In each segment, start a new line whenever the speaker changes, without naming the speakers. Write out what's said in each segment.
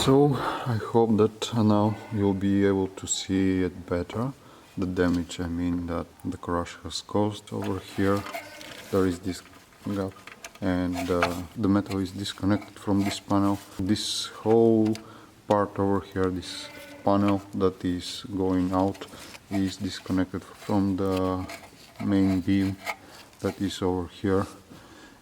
So I hope that now you'll be able to see it better, the damage that the crash has caused. Over here there is this gap and the metal is disconnected from this panel. This whole part over here, this panel that is going out, is disconnected from the main beam that is over here,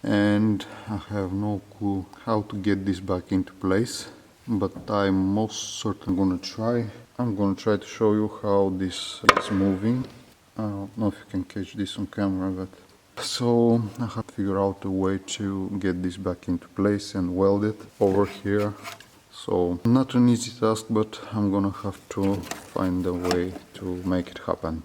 and I have no clue how to get this back into place, but I'm most certainly gonna try. I'm gonna try to show you how this is moving. I don't know if you can catch this on camera, but so I have to figure out a way to get this back into place and weld it over here. So not an easy task, but I'm gonna have to find a way to make it happen.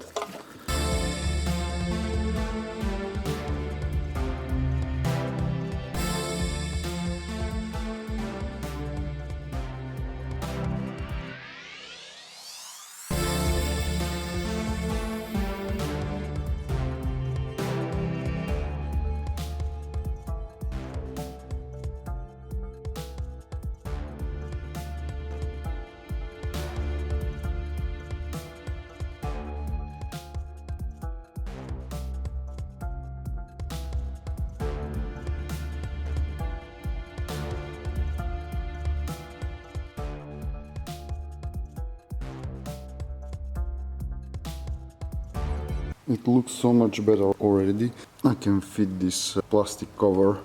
It looks so much better already. I can fit this plastic cover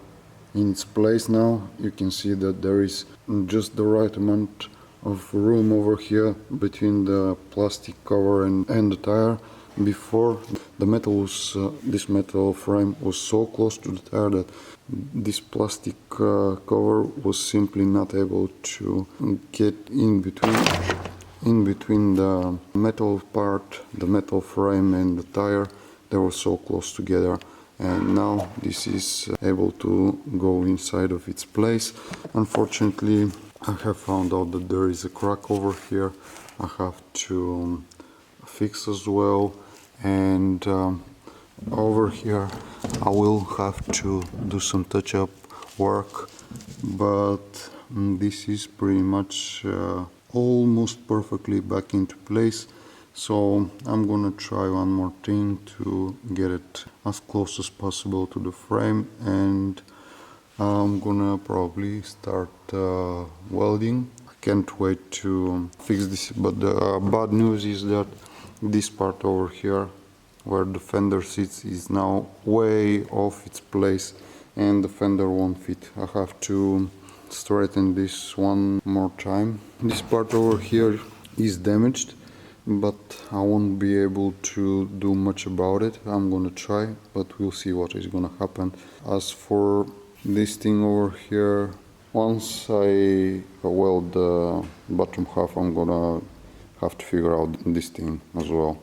in its place now. You can see that there is just the right amount of room over here between the plastic cover and the tire. Before, the metal was, this metal frame was so close to the tire that this plastic cover was simply not able to get in between the metal part, the metal frame and the tire. They were so close together, and now this is able to go inside of its place. Unfortunately, I have found out that there is a crack over here I have to fix as well, and over here I will have to do some touch-up work, but this is pretty much almost perfectly back into place. So I'm gonna try one more thing to get it as close as possible to the frame, and I'm gonna probably start welding. I can't wait to fix this, but the bad news is that this part over here where the fender sits is now way off its place and the fender won't fit. I have to straighten this one more time. This part over here is damaged, but I won't be able to do much about it. I'm gonna try, but we'll see what is gonna happen. As for this thing over here, once I weld the bottom half, I'm gonna have to figure out this thing as well.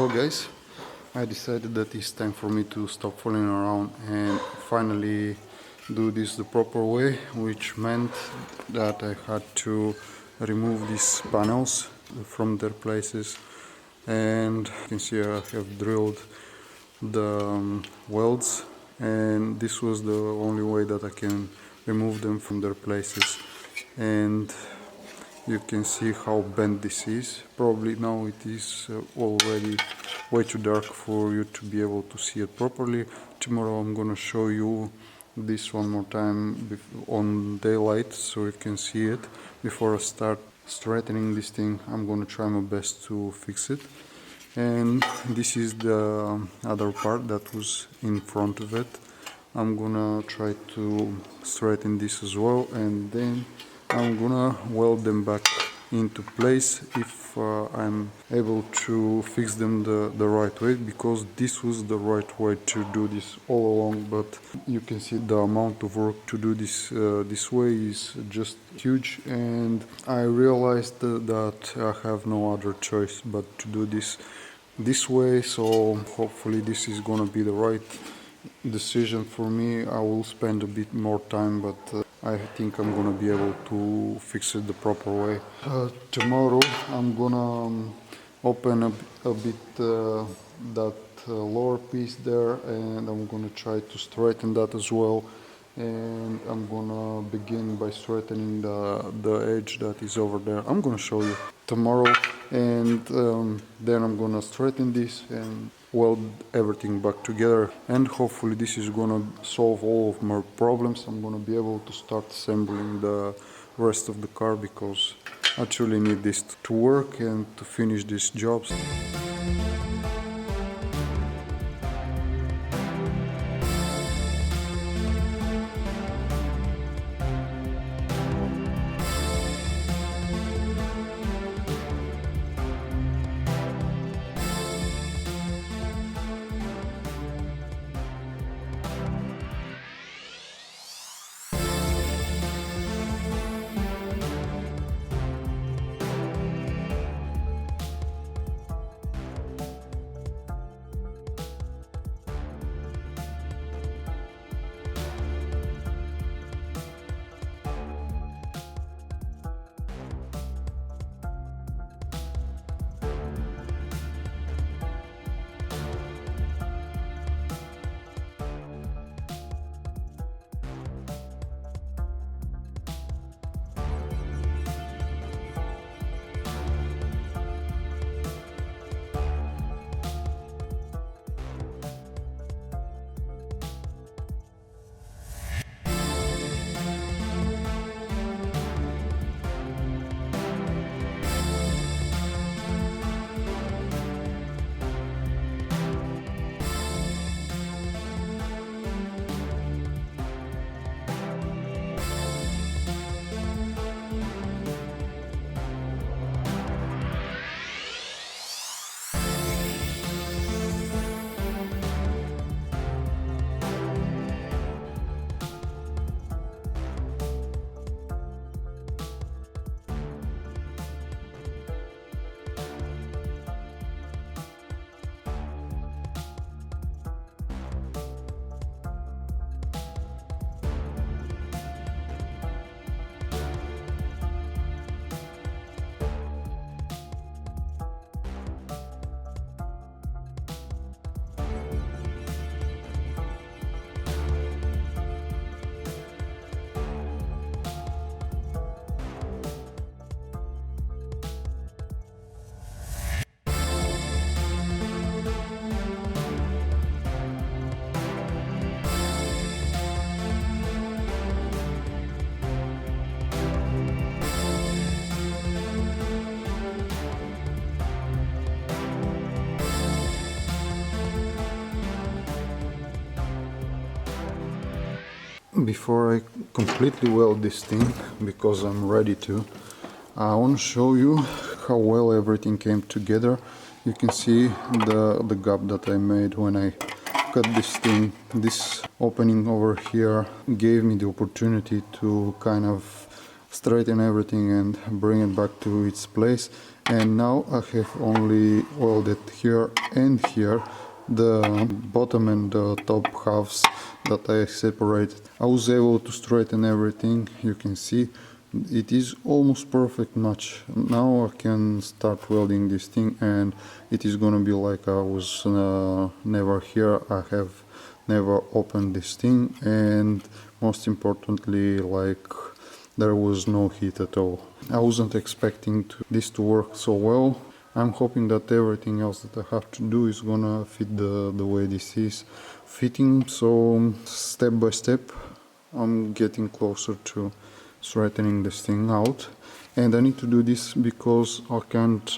Well guys, I decided that it's time for me to stop fooling around and finally do this the proper way, which meant that I had to remove these panels from their places, and you can see I have drilled the welds, and this was the only way that I can remove them from their places. And you can see how bent this is. Probably now it is already way too dark for you to be able to see it properly. Tomorrow I'm gonna show you this one more time on daylight so you can see it. Before I start straightening this thing, I'm gonna try my best to fix it. And this is the other part that was in front of it. I'm gonna try to straighten this as well, and then I'm gonna weld them back into place if I'm able to fix them the right way, because this was the right way to do this all along. But you can see the amount of work to do this this way is just huge, and I realized that I have no other choice but to do this way. So hopefully this is gonna be the right decision for me. I will spend a bit more time, but I think I'm gonna be able to fix it the proper way. Tomorrow I'm gonna open a bit that lower piece there, and I'm gonna try to straighten that as well. And I'm gonna begin by straightening the edge that is over there. I'm gonna show you tomorrow, and then I'm gonna straighten this and weld everything back together, and hopefully this is gonna solve all of my problems. I'm gonna be able to start assembling the rest of the car, because I truly need this to work and to finish these jobs. Before I completely weld this thing, because I'm ready to, I want to show you how well everything came together. You can see the gap that I made when I cut this thing. This opening over here gave me the opportunity to kind of straighten everything and bring it back to its place. And now I have only welded here and here the bottom and the top halves that I separated. I was able to straighten everything. You can see it is almost perfect match. Now I can start welding this thing and it is gonna be like I was never here. I have never opened this thing, and most importantly, like, there was no heat at all. I wasn't expecting this to work so well. I'm hoping that everything else that I have to do is gonna fit the way this is fitting. So step by step I'm getting closer to straightening this thing out, and I need to do this because I can't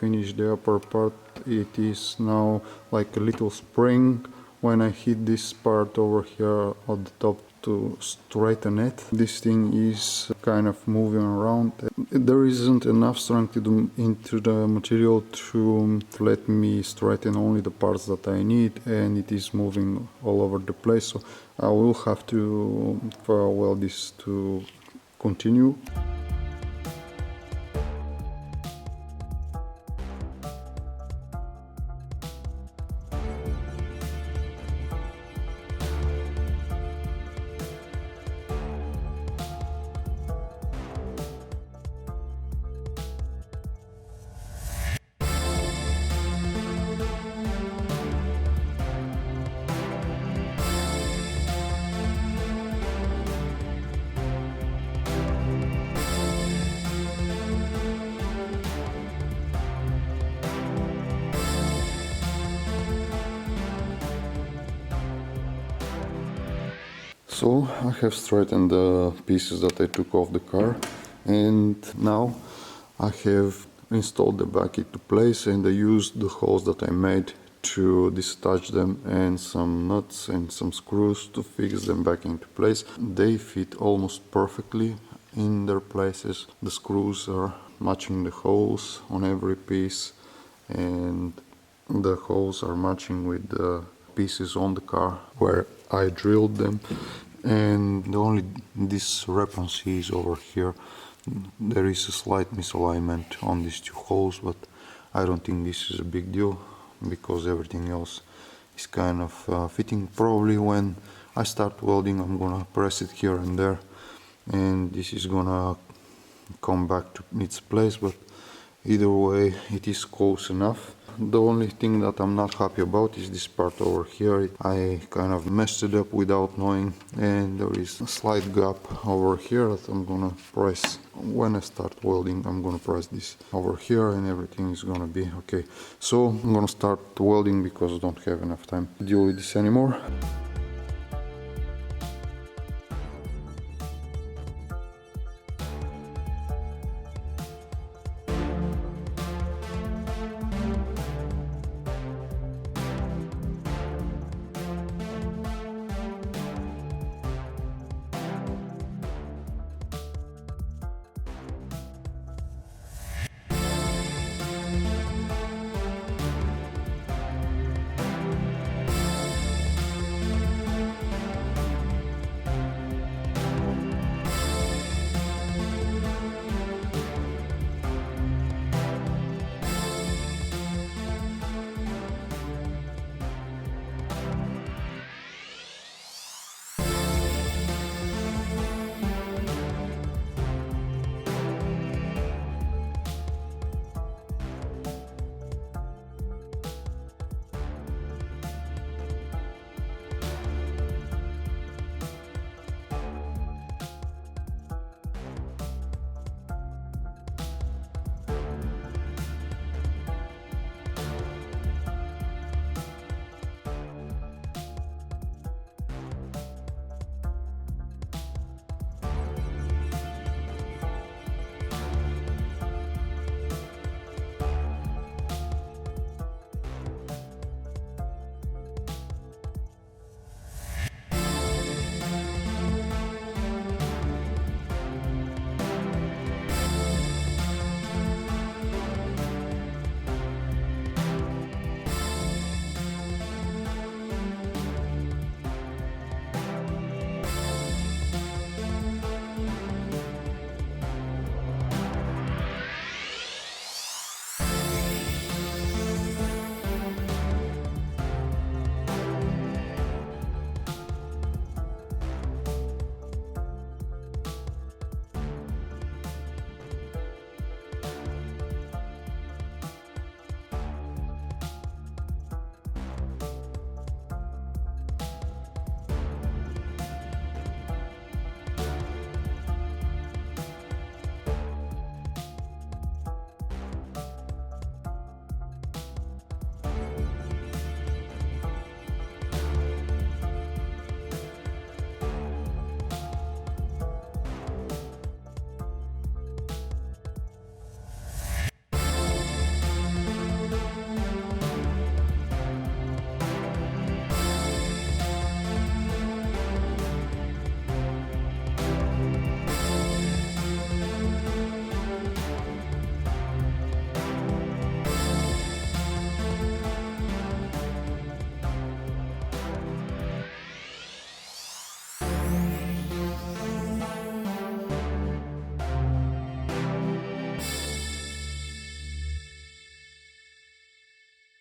finish the upper part. It is now like a little spring. When I hit this part over here at the top to straighten it, this thing is kind of moving around. There isn't enough strength into the material to let me straighten only the parts that I need, and it is moving all over the place, so I will have to weld this to continue. So I have straightened the pieces that I took off the car, and now I have installed the back into place, and I used the holes that I made to disattach them and some nuts and some screws to fix them back into place. They fit almost perfectly in their places. The screws are matching the holes on every piece, and the holes are matching with the pieces on the car where I drilled them. And the only discrepancy is over here. There is a slight misalignment on these two holes, but I don't think this is a big deal because everything else is kind of fitting. Probably when I start welding I'm gonna press it here and there, and this is gonna come back to its place, but either way it is close enough. The only thing that I'm not happy about is this part over here. I kind of messed it up without knowing, and there is a slight gap over here that I'm gonna press. When I start welding I'm gonna press this over here and everything is gonna be okay. So I'm gonna start welding because I don't have enough time to deal with this anymore.